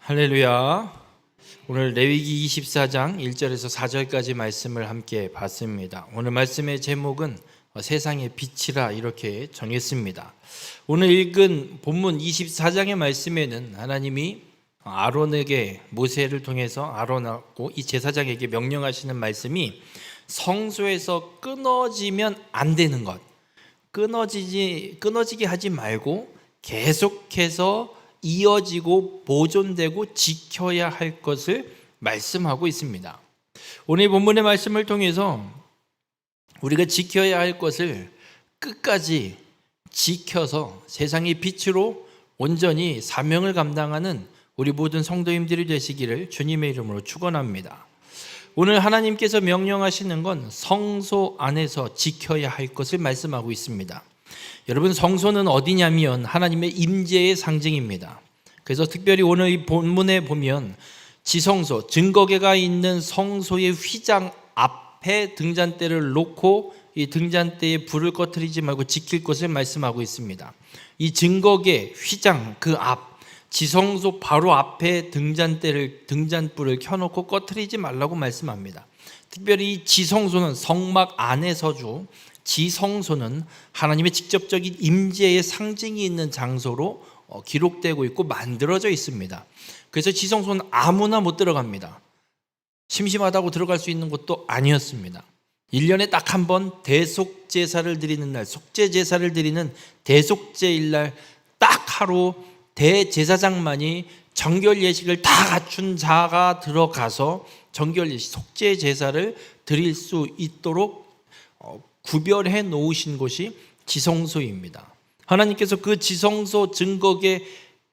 할렐루야. 오늘 레위기 24장 1절에서 4절까지 말씀을 함께 봤습니다. 오늘 말씀의 제목은 세상의 빛이라 이렇게 정했습니다. 오늘 읽은 본문 24장의 말씀에는 하나님이 아론에게 모세를 통해서 아론하고 이 제사장에게 명령하시는 말씀이 성소에서 끊어지면 안 되는 것, 끊어지게 하지 말고 계속해서 이어지고 보존되고 지켜야 할 것을 말씀하고 있습니다. 오늘 본문의 말씀을 통해서 우리가 지켜야 할 것을 끝까지 지켜서 세상의 빛으로 온전히 사명을 감당하는 우리 모든 성도님들이 되시기를 주님의 이름으로 축원합니다. 오늘 하나님께서 명령하시는 건 성소 안에서 지켜야 할 것을 말씀하고 있습니다. 여러분, 성소는 어디냐면 하나님의 임재의 상징입니다. 그래서 특별히 오늘 이 본문에 보면 지성소, 증거궤가 있는 성소의 휘장 앞에 등잔대를 놓고 이 등잔대에 불을 꺼뜨리지 말고 지킬 것을 말씀하고 있습니다. 이 증거궤, 휘장 그 앞, 지성소 바로 앞에 등잔불을 켜놓고 꺼뜨리지 말라고 말씀합니다. 특별히 이 지성소는 성막 안에서주, 지성소는 하나님의 직접적인 임재의 상징이 있는 장소로 기록되고 있고 만들어져 있습니다. 그래서 지성소는 아무나 못 들어갑니다. 심심하다고 들어갈 수 있는 곳도 아니었습니다. 1년에 딱 한 번 대속제사를 드리는 날, 속죄제사를 드리는 대속제일 날 딱 하루 대제사장만이 정결예식을 다 갖춘 자가 들어가서 정결예식, 속죄제사를 드릴 수 있도록 구별해 놓으신 곳이 지성소입니다. 하나님께서 그 지성소 증거궤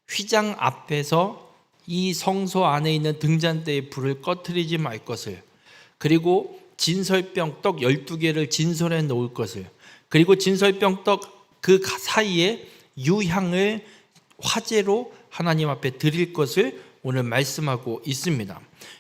휘장 앞에서 이 성소 안에 있는 등잔대에 불을 꺼뜨리지 말 것을, 그리고 진설병 떡 12개를 진설해 놓을 것을, 그리고 진설병 떡 그 사이에 유향을 화제로 하나님 앞에 드릴 것을 오늘 말씀하고 있습니다.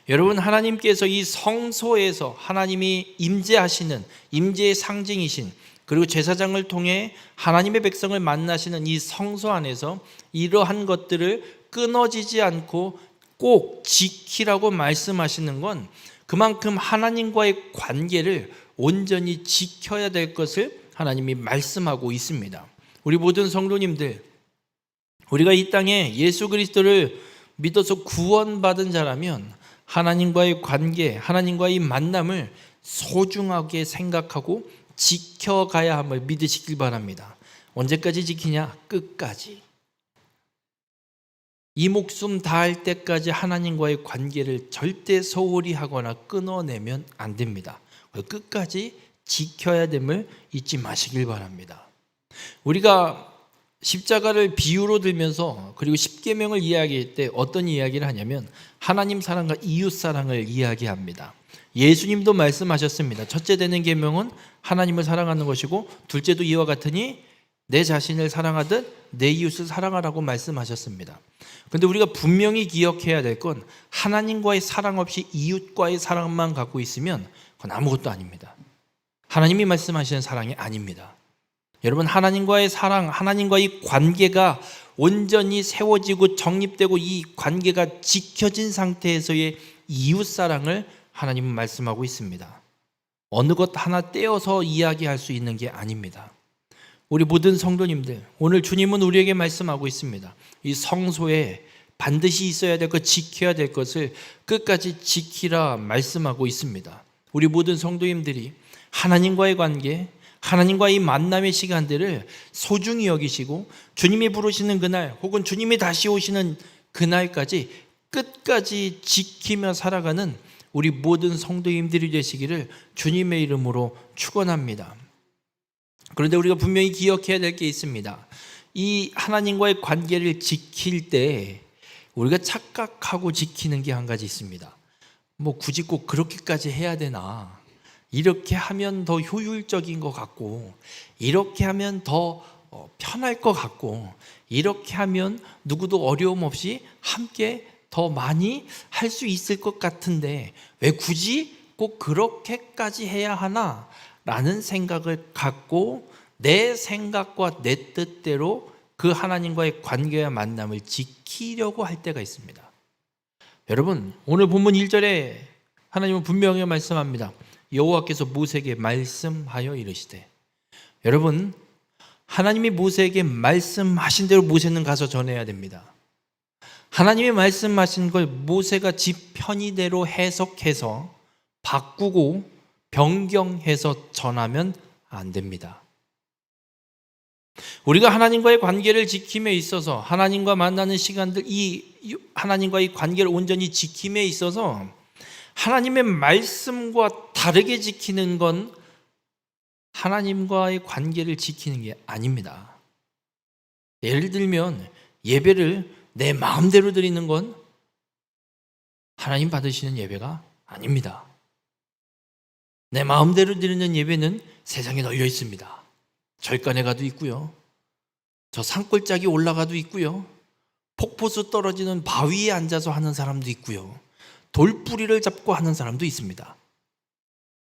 여러분, 하나님께서 이 성소에서 하나님이 임재하시는 임재의 상징이신, 그리고 제사장을 통해 하나님의 백성을 만나시는 이 성소 안에서 이러한 것들을 끊어지지 않고 꼭 지키라고 말씀하시는 건 그만큼 하나님과의 관계를 온전히 지켜야 될 것을 하나님이 말씀하고 있습니다. 우리 모든 성도님들, 우리가 이 땅에 예수 그리스도를 믿어서 구원받은 자라면 하나님과의 관계, 하나님과의 만남을 소중하게 생각하고 지켜가야 함을 믿으시길 바랍니다. 언제까지 지키냐? 끝까지. 이 목숨 다할 때까지 하나님과의 관계를 절대 소홀히 하거나 끊어내면 안 됩니다. 끝까지 지켜야 됨을 잊지 마시길 바랍니다. 우리가 십자가를 비유로 들면서 그리고 십계명을 이야기할 때 어떤 이야기를 하냐면 하나님 사랑과 이웃 사랑을 이야기합니다. 예수님도 말씀하셨습니다. 첫째 되는 계명은 하나님을 사랑하는 것이고 둘째도 이와 같으니 내 자신을 사랑하듯 내 이웃을 사랑하라고 말씀하셨습니다. 그런데 우리가 분명히 기억해야 될 건 하나님과의 사랑 없이 이웃과의 사랑만 갖고 있으면 그건 아무것도 아닙니다. 하나님이 말씀하시는 사랑이 아닙니다. 여러분, 하나님과의 사랑, 하나님과의 관계가 온전히 세워지고 정립되고 이 관계가 지켜진 상태에서의 이웃사랑을 하나님은 말씀하고 있습니다. 어느 것 하나 떼어서 이야기할 수 있는 게 아닙니다. 우리 모든 성도님들, 오늘 주님은 우리에게 말씀하고 있습니다. 이 성소에 반드시 있어야 될 것, 지켜야 될 것을 끝까지 지키라 말씀하고 있습니다. 우리 모든 성도님들이 하나님과의 관계, 하나님과의 만남의 시간들을 소중히 여기시고 주님이 부르시는 그날 혹은 주님이 다시 오시는 그날까지 끝까지 지키며 살아가는 우리 모든 성도님들이 되시기를 주님의 이름으로 축원합니다. 그런데 우리가 분명히 기억해야 될 게 있습니다. 이 하나님과의 관계를 지킬 때 우리가 착각하고 지키는 게 한 가지 있습니다. 뭐 굳이 꼭 그렇게까지 해야 되나? 이렇게 하면 더 효율적인 것 같고, 이렇게 하면 더 편할 것 같고, 이렇게 하면 누구도 어려움 없이 함께 더 많이 할 수 있을 것 같은데 왜 굳이 꼭 그렇게까지 해야 하나? 라는 생각을 갖고 내 생각과 내 뜻대로 그 하나님과의 관계와 만남을 지키려고 할 때가 있습니다. 여러분, 오늘 본문 1절에 하나님은 분명히 말씀합니다. 여호와께서 모세에게 말씀하여 이르시되. 여러분, 하나님이 모세에게 말씀하신 대로 모세는 가서 전해야 됩니다. 하나님이 말씀하신 걸 모세가 지 편의대로 해석해서 바꾸고 변경해서 전하면 안 됩니다. 우리가 하나님과의 관계를 지킴에 있어서, 하나님과 만나는 시간들, 이 하나님과의 관계를 온전히 지킴에 있어서 하나님의 말씀과 다르게 지키는 건 하나님과의 관계를 지키는 게 아닙니다. 예를 들면 예배를 내 마음대로 드리는 건 하나님 받으시는 예배가 아닙니다. 내 마음대로 드리는 예배는 세상에 널려 있습니다. 절간에 가도 있고요, 저 산골짜기 올라가도 있고요, 폭포수 떨어지는 바위에 앉아서 하는 사람도 있고요, 돌뿌리를 잡고 하는 사람도 있습니다.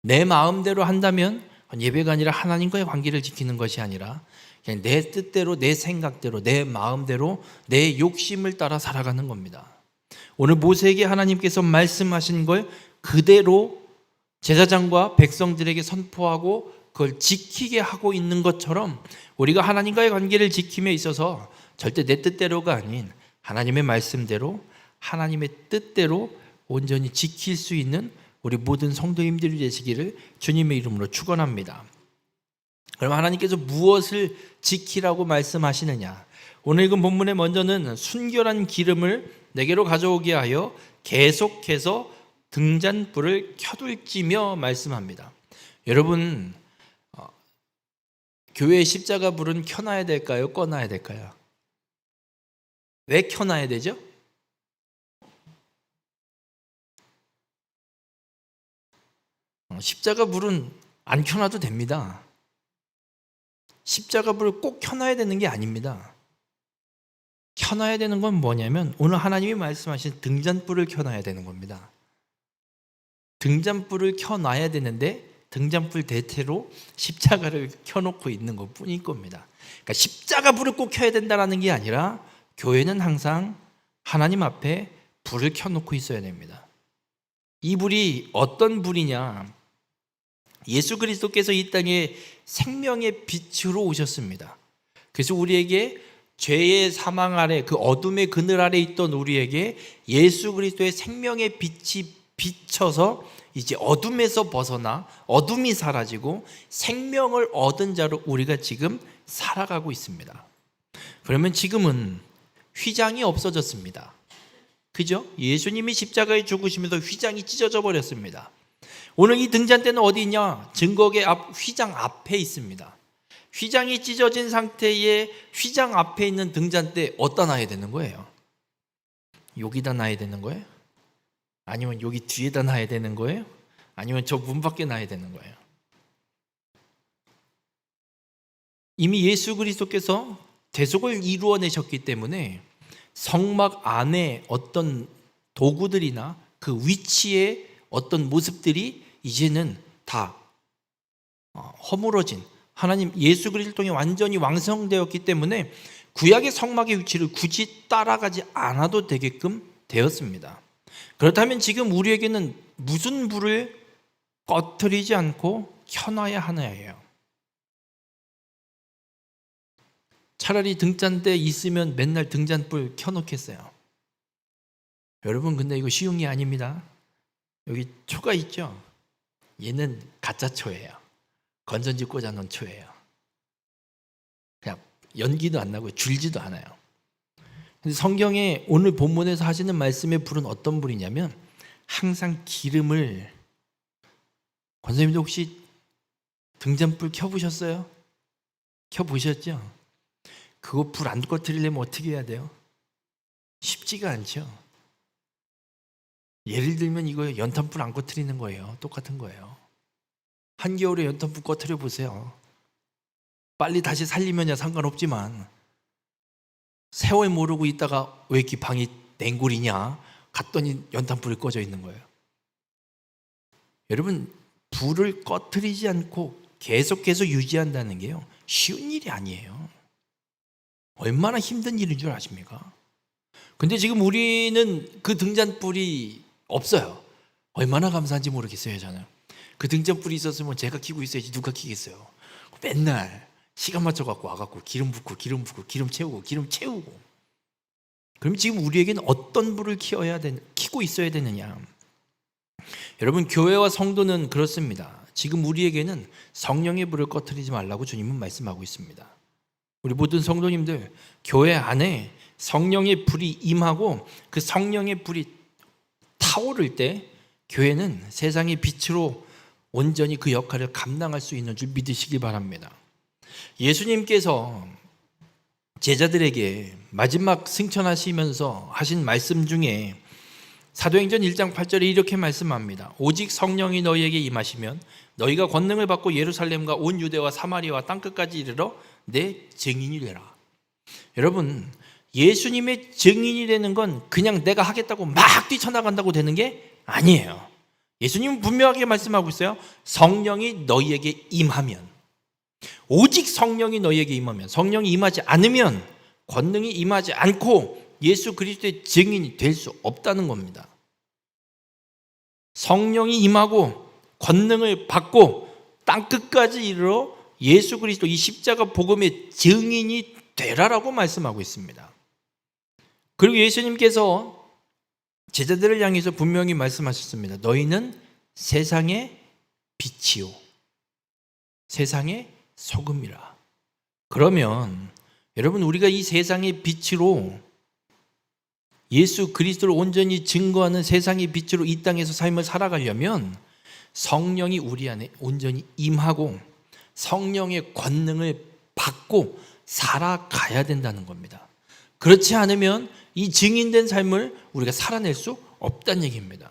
내 마음대로 한다면 예배가 아니라 하나님과의 관계를 지키는 것이 아니라 그냥 내 뜻대로, 내 생각대로, 내 마음대로, 내 욕심을 따라 살아가는 겁니다. 오늘 모세에게 하나님께서 말씀하신 걸 그대로 제사장과 백성들에게 선포하고 그걸 지키게 하고 있는 것처럼 우리가 하나님과의 관계를 지킴에 있어서 절대 내 뜻대로가 아닌 하나님의 말씀대로, 하나님의 뜻대로 온전히 지킬 수 있는 우리 모든 성도님들이 되시기를 주님의 이름으로 축원합니다. 그럼 하나님께서 무엇을 지키라고 말씀하시느냐? 오늘 읽은 본문의 먼저는 순결한 기름을 내게로 가져오게 하여 계속해서 등잔불을 켜둘지며 말씀합니다. 여러분, 교회의 십자가 불은 켜놔야 될까요? 꺼놔야 될까요? 왜 켜놔야 되죠? 십자가 불은 안 켜놔도 됩니다. 십자가 불을 꼭 켜놔야 되는 게 아닙니다. 켜놔야 되는 건 뭐냐면 오늘 하나님이 말씀하신 등잔불을 켜놔야 되는 겁니다. 등잔불을 켜놔야 되는데 등잔불 대체로 십자가를 켜놓고 있는 것 뿐일 겁니다. 그러니까 십자가 불을 꼭 켜야 된다는 게 아니라 교회는 항상 하나님 앞에 불을 켜놓고 있어야 됩니다. 이 불이 어떤 불이냐? 예수 그리스도께서 이 땅에 생명의 빛으로 오셨습니다. 그래서 우리에게 죄의 사망 아래, 그 어둠의 그늘 아래 있던 우리에게 예수 그리스도의 생명의 빛이 비쳐서 이제 어둠에서 벗어나 어둠이 사라지고 생명을 얻은 자로 우리가 지금 살아가고 있습니다. 그러면 지금은 휘장이 없어졌습니다. 그죠? 예수님이 십자가에 죽으시면서 휘장이 찢어져 버렸습니다. 오늘 이 등잔대는 어디 있냐? 증거계 앞 휘장 앞에 있습니다. 휘장이 찢어진 상태에 휘장 앞에 있는 등잔대 어디다 놔야 되는 거예요? 여기다 놔야 되는 거예요? 아니면 여기 뒤에다 놔야 되는 거예요? 아니면 저 문 밖에 놔야 되는 거예요? 이미 예수 그리스도께서 대속을 이루어내셨기 때문에 성막 안에 어떤 도구들이나 그 위치에 어떤 모습들이 이제는 다 허물어진, 하나님 예수 그리스도를 통해 완전히 완성되었기 때문에 구약의 성막의 위치를 굳이 따라가지 않아도 되게끔 되었습니다. 그렇다면 지금 우리에게는 무슨 불을 꺼트리지 않고 켜놔야 하나예요? 차라리 등잔대 있으면 맨날 등잔불 켜놓겠어요. 여러분, 근데 이거 쉬운 게 아닙니다. 여기 초가 있죠? 얘는 가짜 초예요. 건전지 꽂아놓은 초예요. 그냥 연기도 안 나고 줄지도 않아요. 근데 성경에 오늘 본문에서 하시는 말씀의 불은 어떤 불이냐면 항상 기름을, 권사님도 혹시 등잔불 켜보셨어요? 켜보셨죠? 그거 불 안 꺼뜨리려면 어떻게 해야 돼요? 쉽지가 않죠. 예를 들면 이거 연탄불 안 꺼뜨리는 거예요. 똑같은 거예요. 한겨울에 연탄불 꺼뜨려 보세요. 빨리 다시 살리면야 상관없지만 세월 모르고 있다가 왜 이렇게 방이 냉골이냐 갔더니 연탄불이 꺼져 있는 거예요. 여러분, 불을 꺼뜨리지 않고 계속해서 유지한다는 게요, 쉬운 일이 아니에요. 얼마나 힘든 일인 줄 아십니까? 근데 지금 우리는 그 등잔불이 없어요. 얼마나 감사한지 모르겠어요. 저는 그 등잔불이 있었으면 제가 켜고 있어야지 누가 켜겠어요. 맨날 시간 맞춰갖고 와갖고 기름 붓고 기름 채우고. 그럼 지금 우리에게는 어떤 불을 켜고 있어야 되느냐? 여러분, 교회와 성도는 그렇습니다. 지금 우리에게는 성령의 불을 꺼트리지 말라고 주님은 말씀하고 있습니다. 우리 모든 성도님들, 교회 안에 성령의 불이 임하고 그 성령의 불이 타오를 때 교회는 세상의 빛으로 온전히 그 역할을 감당할 수 있는 줄 믿으시기 바랍니다. 예수님께서 제자들에게 마지막 승천하시면서 하신 말씀 중에 사도행전 1장 8절에 이렇게 말씀합니다. 오직 성령이 너희에게 임하시면 너희가 권능을 받고 예루살렘과 온 유대와 사마리아와 땅끝까지 이르러 내 증인이 되라. 여러분, 예수님의 증인이 되는 건 그냥 내가 하겠다고 막 뛰쳐나간다고 되는 게 아니에요. 예수님은 분명하게 말씀하고 있어요. 성령이 너희에게 임하면, 오직 성령이 너희에게 임하면, 성령이 임하지 않으면, 권능이 임하지 않고 예수 그리스도의 증인이 될 수 없다는 겁니다. 성령이 임하고 권능을 받고 땅끝까지 이르러 예수 그리스도 이 십자가 복음의 증인이 되라라고 말씀하고 있습니다. 그리고 예수님께서 제자들을 향해서 분명히 말씀하셨습니다. 너희는 세상의 빛이요 세상의 소금이라. 그러면 여러분, 우리가 이 세상의 빛으로 예수 그리스도를 온전히 증거하는 세상의 빛으로 이 땅에서 삶을 살아가려면 성령이 우리 안에 온전히 임하고 성령의 권능을 받고 살아가야 된다는 겁니다. 그렇지 않으면 이 증인된 삶을 우리가 살아낼 수 없다는 얘기입니다.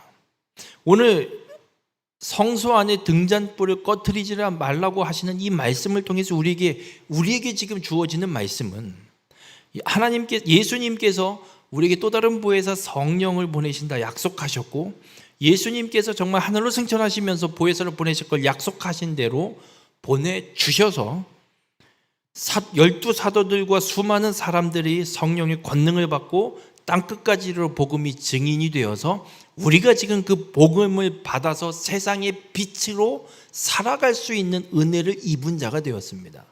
오늘 성소 안에 등잔불을 꺼트리지 말라고 하시는 이 말씀을 통해서 우리에게 지금 주어지는 말씀은 예수님께서 우리에게 또 다른 보혜사 성령을 보내신다 약속하셨고, 예수님께서 정말 하늘로 승천하시면서 보혜사를 보내실 걸 약속하신 대로 보내주셔서 12 사도들과 수많은 사람들이 성령의 권능을 받고 땅끝까지 이르러 복음이 증인이 되어서 우리가 지금 그 복음을 받아서 세상의 빛으로 살아갈 수 있는 은혜를 입은 자가 되었습니다.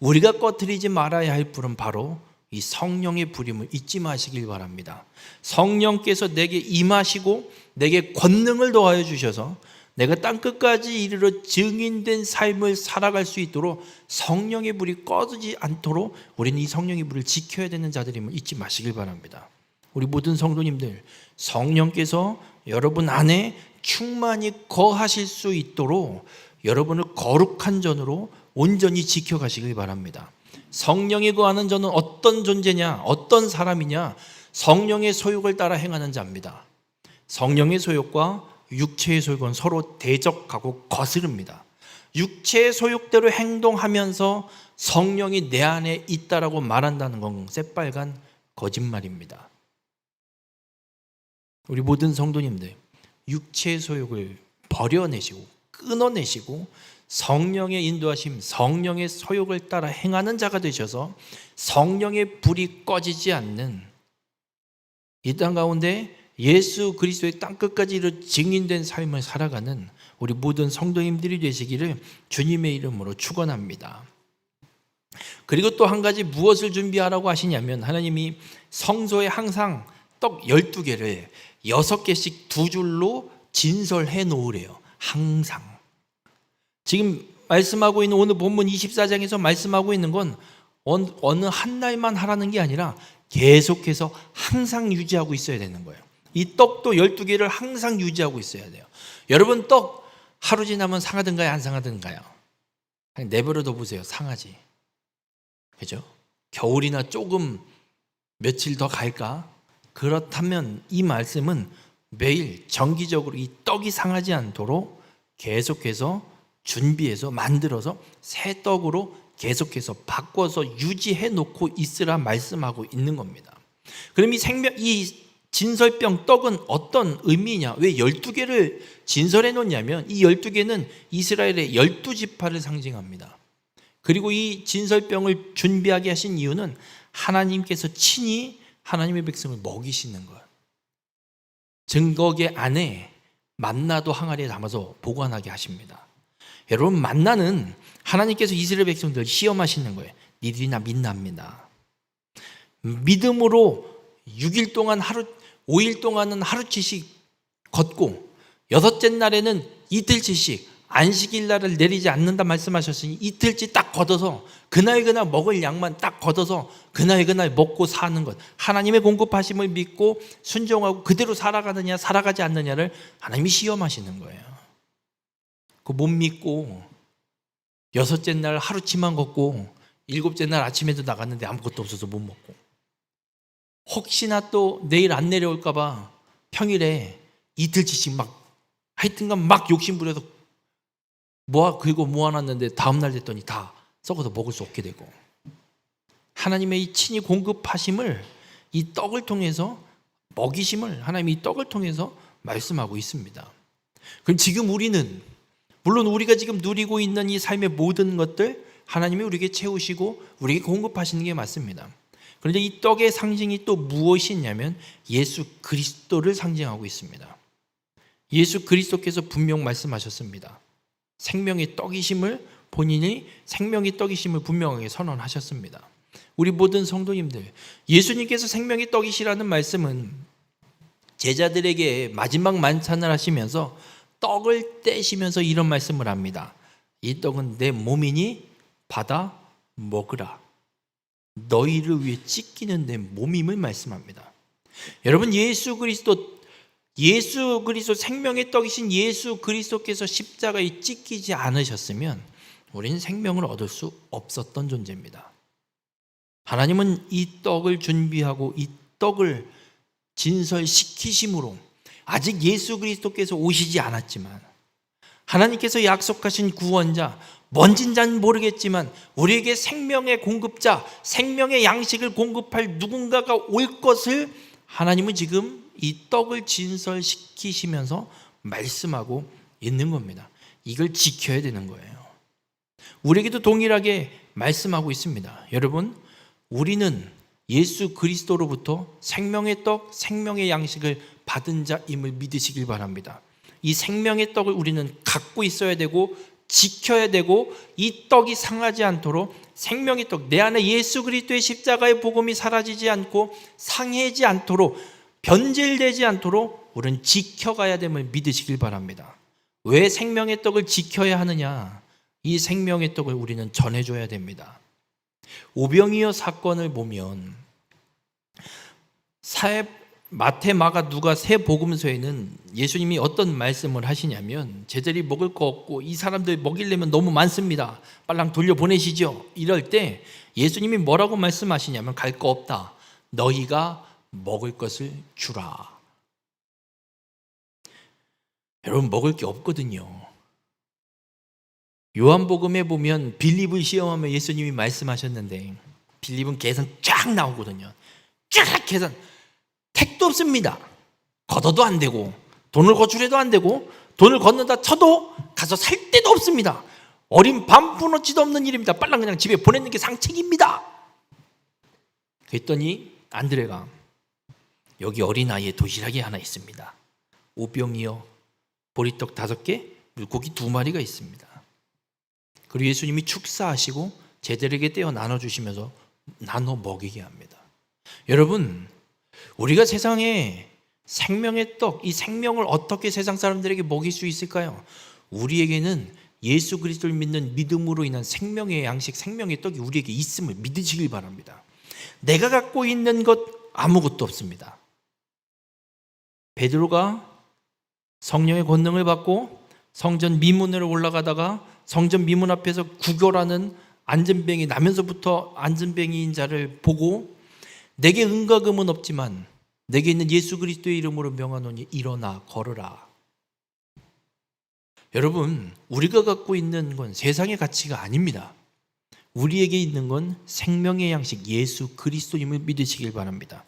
우리가 꺼트리지 말아야 할 불은 바로 이 성령의 불임을 잊지 마시길 바랍니다. 성령께서 내게 임하시고 내게 권능을 더하여 주셔서 내가 땅끝까지 이르러 증인된 삶을 살아갈 수 있도록 성령의 불이 꺼지지 않도록 우리는 이 성령의 불을 지켜야 되는 자들임을 잊지 마시길 바랍니다. 우리 모든 성도님들, 성령께서 여러분 안에 충만히 거하실 수 있도록 여러분을 거룩한 전으로 온전히 지켜가시길 바랍니다. 성령이 거하는 자는 어떤 존재냐, 어떤 사람이냐? 성령의 소욕을 따라 행하는 자입니다. 성령의 소욕과 육체의 소욕은 서로 대적하고 거스릅니다. 육체의 소욕대로 행동하면서 성령이 내 안에 있다라고 말한다는 건 새빨간 거짓말입니다. 우리 모든 성도님들, 육체의 소욕을 버려내시고 끊어내시고 성령의 인도하심, 성령의 소욕을 따라 행하는 자가 되셔서 성령의 불이 꺼지지 않는 이 땅 가운데 예수 그리스도의 땅끝까지 이르러 증인된 삶을 살아가는 우리 모든 성도님들이 되시기를 주님의 이름으로 축원합니다. 그리고 또 한 가지 무엇을 준비하라고 하시냐면, 하나님이 성소에 항상 떡 12개를 6개씩 두 줄로 진설해 놓으래요. 항상. 지금 말씀하고 있는 오늘 본문 24장에서 말씀하고 있는 건 어느 한 날만 하라는 게 아니라 계속해서 항상 유지하고 있어야 되는 거예요. 이 떡도 12개를 항상 유지하고 있어야 돼요. 여러분, 떡 하루 지나면 상하든가요, 안 상하든가요? 그냥 내버려둬 보세요. 상하지. 그죠? 겨울이나 조금 며칠 더 갈까? 그렇다면 이 말씀은 매일 정기적으로 이 떡이 상하지 않도록 계속해서 준비해서 만들어서 새 떡으로 계속해서 바꿔서 유지해 놓고 있으라 말씀하고 있는 겁니다. 그럼 이 진설병 떡은 어떤 의미냐? 왜 12개를 진설해 놓냐면 이 12개는 이스라엘의 12지파를 상징합니다. 그리고 이 진설병을 준비하게 하신 이유는 하나님께서 친히 하나님의 백성을 먹이시는 것. 증거계 안에 만나도 항아리에 담아서 보관하게 하십니다. 여러분, 만나는 하나님께서 이스라엘 백성들 시험하시는 거예요. 니들이 나 믿나 안 믿나. 믿음으로 6일 동안 5일 동안은 하루치씩 걷고 여섯째 날에는 이틀치씩 안식일 날을 내리지 않는다 말씀하셨으니 이틀치 딱 걷어서 그날 먹을 양만 딱 걷어서 그날 먹고 사는 것. 하나님의 공급하심을 믿고 순종하고 그대로 살아가느냐 살아가지 않느냐를 하나님이 시험하시는 거예요. 그 못 믿고 여섯째 날 하루치만 걷고 일곱째 날 아침에도 나갔는데 아무것도 없어서 못 먹고 혹시나 또 내일 안 내려올까 봐 평일에 이틀치씩 하여튼간 막 욕심 부려서 그리고 모아놨는데 다음날 됐더니 다 썩어서 먹을 수 없게 되고, 하나님의 이 친히 공급하심을 이 떡을 통해서 먹이심을 하나님이 이 떡을 통해서 말씀하고 있습니다. 그럼 지금 우리는 물론 우리가 지금 누리고 있는 이 삶의 모든 것들 하나님이 우리에게 채우시고 우리에게 공급하시는 게 맞습니다. 그런데 이 떡의 상징이 또 무엇이 있냐면 예수 그리스도를 상징하고 있습니다. 예수 그리스도께서 분명 말씀하셨습니다. 생명의 떡이심을 본인이 생명의 떡이심을 분명하게 선언하셨습니다. 우리 모든 성도님들, 예수님께서 생명의 떡이시라는 말씀은 제자들에게 마지막 만찬을 하시면서 떡을 떼시면서 이런 말씀을 합니다. 이 떡은 내 몸이니 받아 먹으라. 너희를 위해 찢기는 내 몸임을 말씀합니다. 여러분, 예수 그리스도 생명의 떡이신 예수 그리스도께서 십자가에 찢기지 않으셨으면 우리는 생명을 얻을 수 없었던 존재입니다. 하나님은 이 떡을 준비하고 이 떡을 진설시키심으로 아직 예수 그리스도께서 오시지 않았지만 하나님께서 약속하신 구원자, 뭔진 잘 모르겠지만 우리에게 생명의 공급자, 생명의 양식을 공급할 누군가가 올 것을 하나님은 지금 이 떡을 진설시키시면서 말씀하고 있는 겁니다. 이걸 지켜야 되는 거예요. 우리에게도 동일하게 말씀하고 있습니다. 여러분, 우리는 예수 그리스도로부터 생명의 떡, 생명의 양식을 받은 자임을 믿으시길 바랍니다. 이 생명의 떡을 우리는 갖고 있어야 되고 지켜야 되고, 이 떡이 상하지 않도록 생명의 떡, 내 안에 예수 그리스도의 십자가의 복음이 사라지지 않고 상해지 않도록, 변질되지 않도록 우리는 지켜가야 됨을 믿으시길 바랍니다. 왜 생명의 떡을 지켜야 하느냐? 이 생명의 떡을 우리는 전해줘야 됩니다. 오병이어 사건을 보면 마태, 마가, 누가 세 복음서에는 예수님이 어떤 말씀을 하시냐면 제자들이 먹을 거 없고 이 사람들 먹이려면 너무 많습니다. 빨랑 돌려보내시죠. 이럴 때 예수님이 뭐라고 말씀하시냐면 갈 거 없다. 너희가 먹을 것을 주라. 여러분, 먹을 게 없거든요. 요한복음에 보면 빌립을 시험하며 예수님이 말씀하셨는데 빌립은 계산 쫙 나오거든요. 쫙 계산. 택도 없습니다. 걷어도 안 되고 돈을 거출해도 안 되고 돈을 걷는다 쳐도 가서 살 데도 없습니다. 어린 반푼어치도 없는 일입니다. 빨랑 그냥 집에 보내는 게 상책입니다. 그랬더니 안드레가 여기 어린아이의 도시락이 하나 있습니다. 오병이어 보리떡 5개, 물고기 2마리가 있습니다. 그리고 예수님이 축사하시고 제자들에게 떼어 나눠주시면서 나눠 먹이게 합니다. 여러분, 우리가 세상에 생명의 떡, 이 생명을 어떻게 세상 사람들에게 먹일 수 있을까요? 우리에게는 예수 그리스도를 믿는 믿음으로 인한 생명의 양식, 생명의 떡이 우리에게 있음을 믿으시길 바랍니다. 내가 갖고 있는 것 아무것도 없습니다. 베드로가 성령의 권능을 받고 성전 미문으로 올라가다가 성전 미문 앞에서 구걸하는 안전뱅이, 나면서부터 안전뱅이인 자를 보고 내게 은과 금은 없지만 내게 있는 예수 그리스도의 이름으로 명하노니 일어나 걸으라. 여러분, 우리가 갖고 있는 건 세상의 가치가 아닙니다. 우리에게 있는 건 생명의 양식 예수 그리스도임을 믿으시길 바랍니다.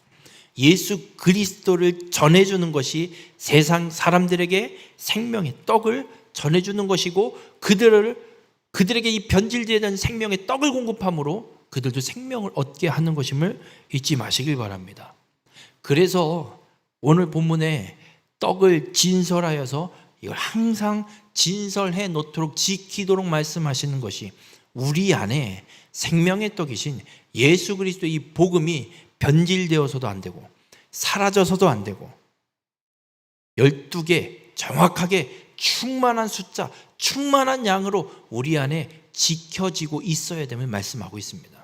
예수 그리스도를 전해주는 것이 세상 사람들에게 생명의 떡을 전해주는 것이고, 그들에게 이 변질되는 생명의 떡을 공급함으로 그들도 생명을 얻게 하는 것임을 잊지 마시길 바랍니다. 그래서 오늘 본문에 떡을 진설하여서 이걸 항상 진설해 놓도록 지키도록 말씀하시는 것이 우리 안에 생명의 떡이신 예수 그리스도의 이 복음이 변질되어서도 안 되고 사라져서도 안 되고 12개 정확하게 충만한 숫자, 충만한 양으로 우리 안에 지켜지고 있어야 됨을 말씀하고 있습니다.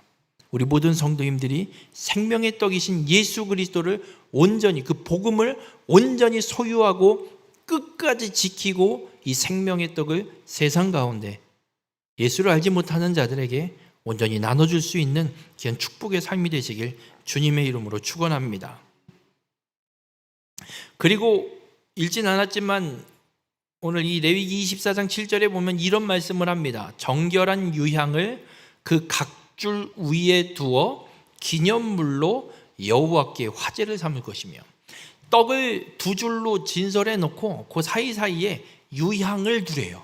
우리 모든 성도님들이 생명의 떡이신 예수 그리스도를 온전히, 그 복음을 온전히 소유하고 끝까지 지키고 이 생명의 떡을 세상 가운데 예수를 알지 못하는 자들에게 온전히 나눠줄 수 있는 귀한 축복의 삶이 되시길 주님의 이름으로 축원합니다. 그리고 읽진 않았지만 오늘 이 레위기 24장 7절에 보면 이런 말씀을 합니다. 정결한 유향을 그 각줄 위에 두어 기념물로 여호와께 화제를 삼을 것이며, 떡을 두 줄로 진설해 놓고 그 사이사이에 유향을 두래요.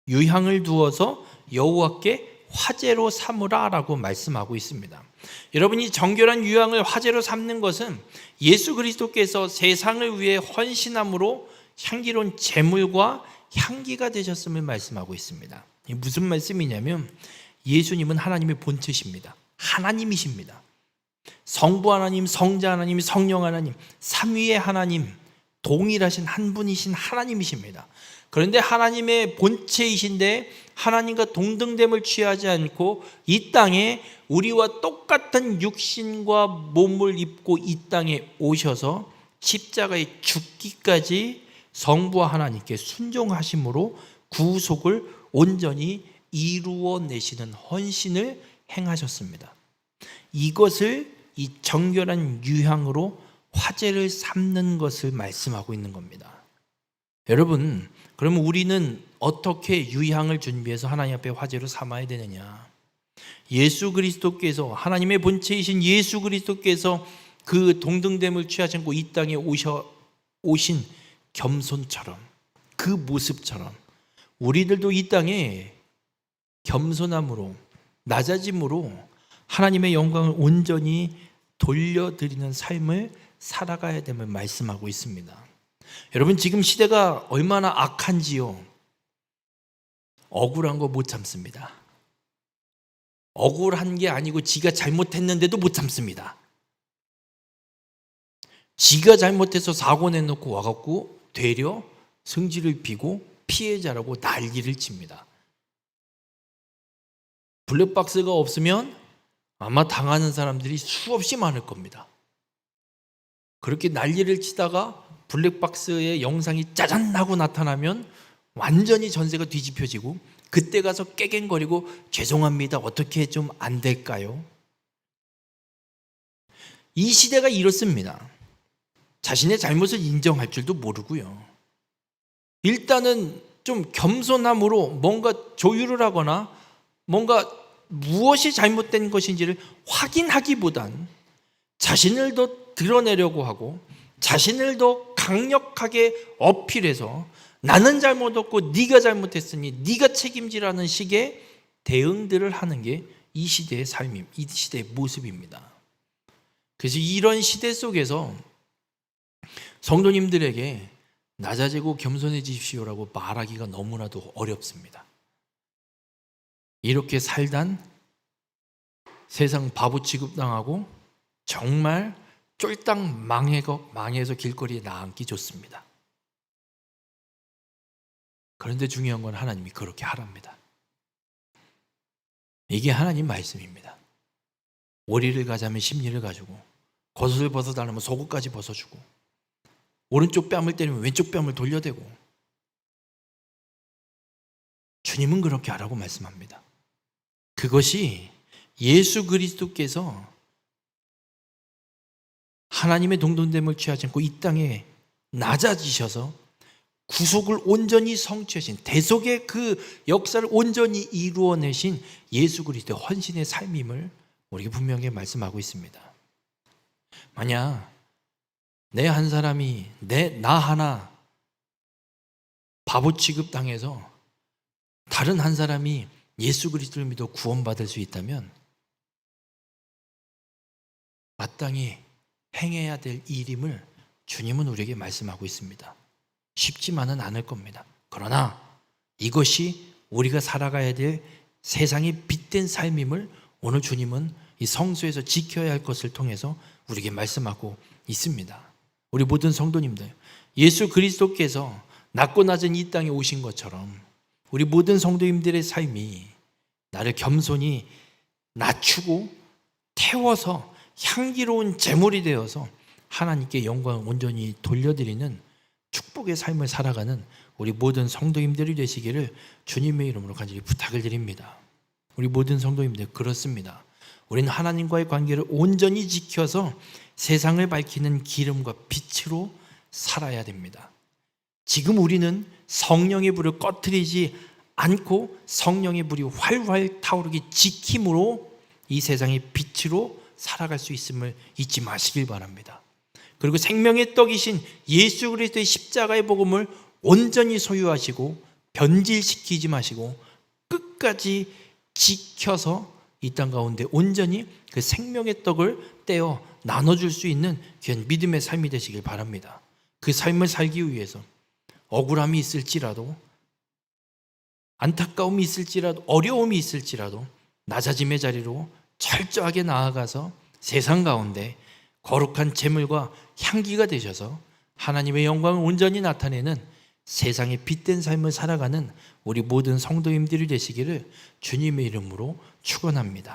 유향을 두어서 여호와께 화제로 삼으라 라고 말씀하고 있습니다. 여러분이 정결한 유향을 화제로 삼는 것은 예수 그리스도께서 세상을 위해 헌신함으로 향기로운 제물과 향기가 되셨음을 말씀하고 있습니다. 무슨 말씀이냐면 예수님은 하나님의 본체십니다. 하나님이십니다. 성부 하나님, 성자 하나님, 성령 하나님, 삼위의 하나님, 동일하신 한 분이신 하나님이십니다. 그런데 하나님의 본체이신데 하나님과 동등됨을 취하지 않고 이 땅에 우리와 똑같은 육신과 몸을 입고 이 땅에 오셔서 십자가에 죽기까지 성부와 하나님께 순종하심으로 구속을 온전히 이루어내시는 헌신을 행하셨습니다. 이것을 이 정결한 유향으로 화제를 삼는 것을 말씀하고 있는 겁니다. 여러분, 그러면 우리는 어떻게 유향을 준비해서 하나님 앞에 화제로 삼아야 되느냐? 예수 그리스도께서, 하나님의 본체이신 예수 그리스도께서 그 동등됨을 취하지 않고 이 땅에 오신 겸손처럼, 그 모습처럼 우리들도 이 땅에 겸손함으로, 낮아짐으로 하나님의 영광을 온전히 돌려드리는 삶을 살아가야 됨을 말씀하고 있습니다. 여러분, 지금 시대가 얼마나 악한지요. 억울한 거 못 참습니다. 억울한 게 아니고 지가 잘못했는데도 못 참습니다. 지가 잘못해서 사고 내놓고 와갖고 되려 성질을 피고 피해자라고 난리를 칩니다. 블랙박스가 없으면 아마 당하는 사람들이 수없이 많을 겁니다. 그렇게 난리를 치다가 블랙박스의 영상이 짜잔 하고 나타나면 완전히 전세가 뒤집혀지고 그때 가서 깨갱거리고 죄송합니다, 어떻게 좀 안 될까요? 이 시대가 이렇습니다. 자신의 잘못을 인정할 줄도 모르고요. 일단은 좀 겸손함으로 뭔가 조율을 하거나 뭔가 무엇이 잘못된 것인지를 확인하기보단 자신을 더 드러내려고 하고 자신을 더 강력하게 어필해서 나는 잘못 없고 네가 잘못했으니 네가 책임지라는 식의 대응들을 하는 게 이 시대의 삶임, 이 시대의 모습입니다. 그래서 이런 시대 속에서 성도님들에게 낮아지고 겸손해지십시오라고 말하기가 너무나도 어렵습니다. 이렇게 살단 세상 바보 취급당하고 정말 쫄딱 망해서 길거리에 나앉기 좋습니다. 그런데 중요한 건 하나님이 그렇게 하랍니다. 이게 하나님 말씀입니다. 오리를 가자면 심리를 가지고, 겉옷을 벗어달라면 속옷까지 벗어주고, 오른쪽 뺨을 때리면 왼쪽 뺨을 돌려대고, 주님은 그렇게 하라고 말씀합니다. 그것이 예수 그리스도께서 하나님의 동등됨을 취하지 않고 이 땅에 낮아지셔서 구속을 온전히 성취하신, 대속의 그 역사를 온전히 이루어내신 예수 그리스도의 헌신의 삶임을 우리에게 분명히 말씀하고 있습니다. 만약 내 한 사람이, 나 하나 바보 취급당해서 다른 한 사람이 예수 그리스도를 믿어 구원받을 수 있다면 마땅히 행해야 될 일임을 주님은 우리에게 말씀하고 있습니다. 쉽지만은 않을 겁니다. 그러나 이것이 우리가 살아가야 될 세상의 빛된 삶임을 오늘 주님은 이 성소에서 지켜야 할 것을 통해서 우리에게 말씀하고 있습니다. 우리 모든 성도님들, 예수 그리스도께서 낮고 낮은 이 땅에 오신 것처럼 우리 모든 성도님들의 삶이 나를 겸손히 낮추고 태워서 향기로운 제물이 되어서 하나님께 영광을 온전히 돌려드리는 축복의 삶을 살아가는 우리 모든 성도님들이 되시기를 주님의 이름으로 간절히 부탁을 드립니다. 우리 모든 성도님들 그렇습니다. 우리는 하나님과의 관계를 온전히 지켜서 세상을 밝히는 기름과 빛으로 살아야 됩니다. 지금 우리는 성령의 불을 꺼트리지 않고 성령의 불이 활활 타오르게 지킴으로 이 세상의 빛으로 살아갈 수 있음을 잊지 마시길 바랍니다. 그리고 생명의 떡이신 예수 그리스도의 십자가의 복음을 온전히 소유하시고 변질시키지 마시고 끝까지 지켜서 이 땅 가운데 온전히 그 생명의 떡을 떼어 나눠줄 수 있는 귀한 믿음의 삶이 되시길 바랍니다. 그 삶을 살기 위해서 억울함이 있을지라도 안타까움이 있을지라도 어려움이 있을지라도 낮아짐의 자리로 철저하게 나아가서 세상 가운데 거룩한 제물과 향기가 되셔서 하나님의 영광을 온전히 나타내는 세상의 빛된 삶을 살아가는 우리 모든 성도님들이 되시기를 주님의 이름으로 축원합니다.